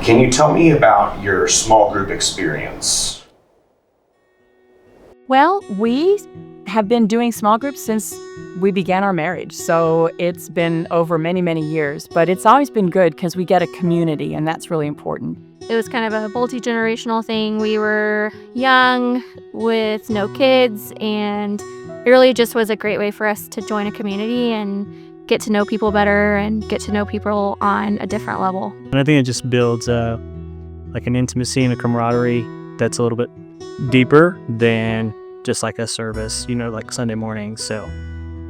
Can you tell me about your small group experience? Well, we have been doing small groups since we began our marriage. So it's been over many, many years, but it's always been good because we get a community, and that's really important. It was kind of a multi-generational thing. We were young with no kids, and it really just was a great way for us to join a community and get to know people better and get to know people on a different level. And I think it just builds like an intimacy and a camaraderie that's a little bit deeper than just like a service, like Sunday morning. So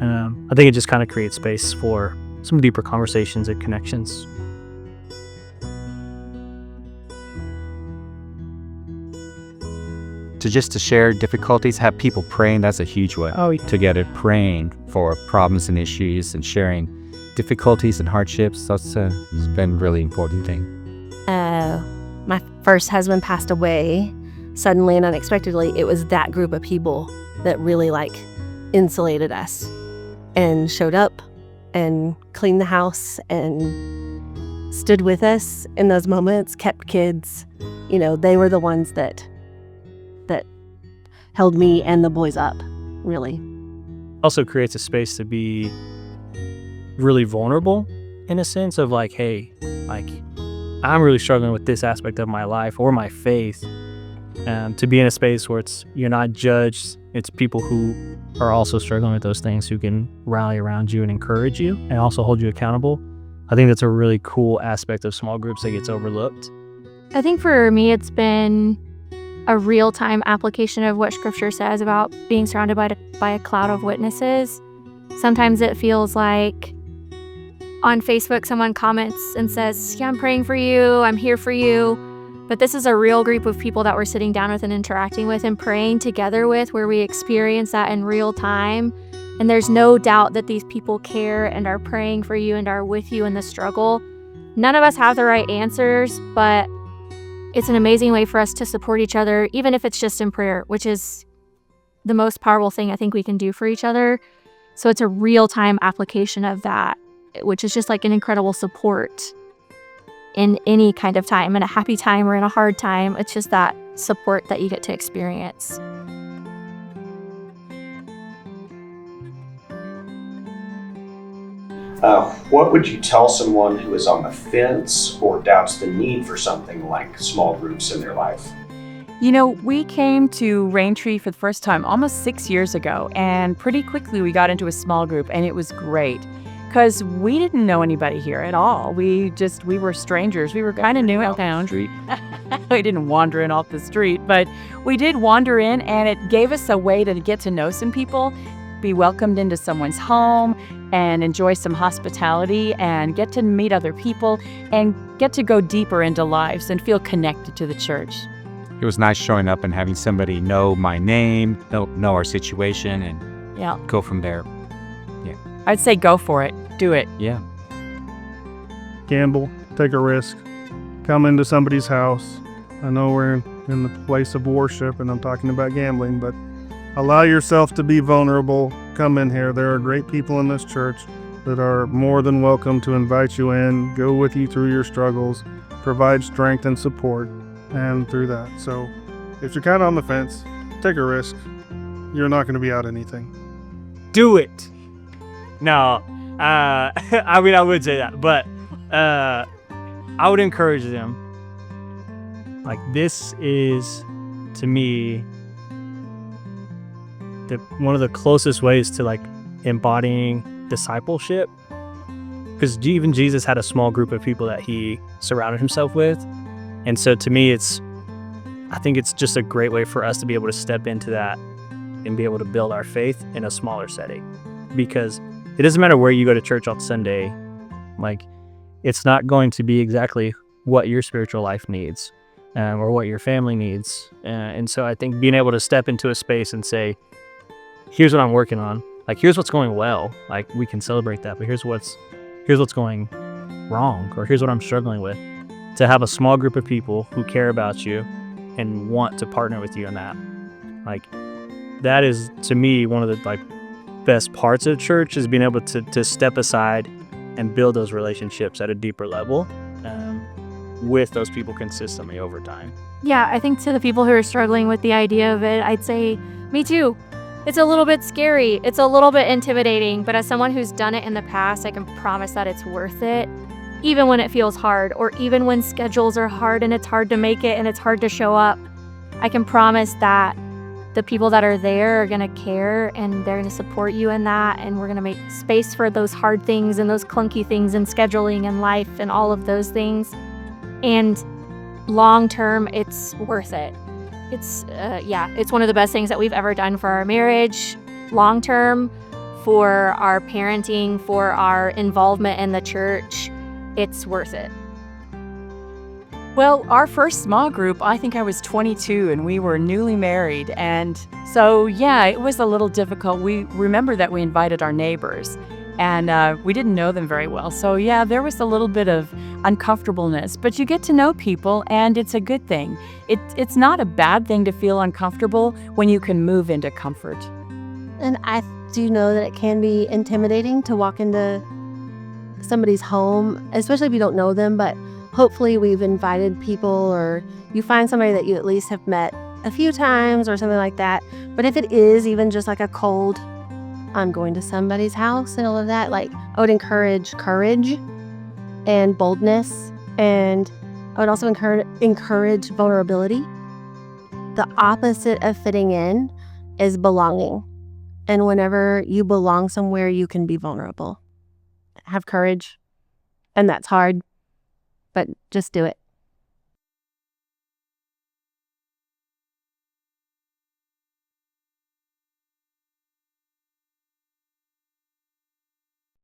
I think it just kind of creates space for some deeper conversations and connections. To share difficulties, have people praying, that's a huge way. Together, praying for problems and issues and sharing difficulties and hardships, that's has been a really important thing. My first husband passed away suddenly and unexpectedly. It was that group of people that really insulated us and showed up and cleaned the house and stood with us in those moments, kept kids. They were the ones that held me and the boys up, really. Also creates a space to be really vulnerable in a sense of hey, I'm really struggling with this aspect of my life or my faith. To be in a space where you're not judged, it's people who are also struggling with those things who can rally around you and encourage you and also hold you accountable. I think that's a really cool aspect of small groups that gets overlooked. I think for me, it's been a real-time application of what Scripture says about being surrounded by a cloud of witnesses. Sometimes it feels like on Facebook someone comments and says, yeah, I'm praying for you, I'm here for you. But this is a real group of people that we're sitting down with and interacting with and praying together with, where we experience that in real time. And there's no doubt that these people care and are praying for you and are with you in the struggle. None of us have the right answers, but it's an amazing way for us to support each other, even if it's just in prayer, which is the most powerful thing I think we can do for each other. So it's a real-time application of that, which is just an incredible support in any kind of time, in a happy time or in a hard time. It's just that support that you get to experience. What would you tell someone who is on the fence or doubts the need for something like small groups in their life? We came to Raintree for the first time almost 6 years ago, and pretty quickly we got into a small group, and it was great because we didn't know anybody here at all. We were strangers. We were kind of new in town. We didn't wander in off the street, but we did wander in, and it gave us a way to get to know some people, be welcomed into someone's home, and enjoy some hospitality and get to meet other people and get to go deeper into lives and feel connected to the church. It was nice showing up and having somebody know my name, know our situation, and go from there. Yeah. I'd say go for it. Do it. Yeah. Gamble, take a risk, come into somebody's house. I know we're in the place of worship and I'm talking about gambling, but allow yourself to be vulnerable. Come in here. There are great people in this church that are more than welcome to invite you in, go with you through your struggles, provide strength and support, and through that. So if you're kind of on the fence, take a risk. You're not going to be out anything. Do it. No, I would say that, but I would encourage them. This is, to me, one of the closest ways to embodying discipleship, because even Jesus had a small group of people that he surrounded himself with. And so to me, I think it's just a great way for us to be able to step into that and be able to build our faith in a smaller setting, because it doesn't matter where you go to church on Sunday. It's not going to be exactly what your spiritual life needs or what your family needs. And so I think being able to step into a space and say, here's what I'm working on. Here's what's going well. We can celebrate that, but here's what's going wrong, or here's what I'm struggling with. To have a small group of people who care about you and want to partner with you in that. That is, to me, one of the best parts of church, is being able to step aside and build those relationships at a deeper level. with those people consistently over time. Yeah, I think to the people who are struggling with the idea of it, I'd say, me too. It's a little bit scary. It's a little bit intimidating, but as someone who's done it in the past, I can promise that it's worth it. Even when it feels hard, or even when schedules are hard and it's hard to make it and it's hard to show up, I can promise that the people that are there are going to care and they're going to support you in that. And we're going to make space for those hard things and those clunky things and scheduling and life and all of those things. And long term, it's worth it. It's one of the best things that we've ever done for our marriage, long term, for our parenting, for our involvement in the church. It's worth it. Well, our first small group, I think I was 22 and we were newly married. And so, yeah, it was a little difficult. We remember that we invited our neighbors and we didn't know them very well. So, yeah, there was a little bit of uncomfortableness, but you get to know people and it's a good thing. It's not a bad thing to feel uncomfortable when you can move into comfort. And I do know that it can be intimidating to walk into somebody's home, especially if you don't know them, but hopefully we've invited people, or you find somebody that you at least have met a few times or something like that. But if it is even just like a cold, I'm going to somebody's house and all of that, like I would encourage courage and boldness, and I would also encourage vulnerability. The opposite of fitting in is belonging. And whenever you belong somewhere, you can be vulnerable. Have courage. And that's hard, but just do it.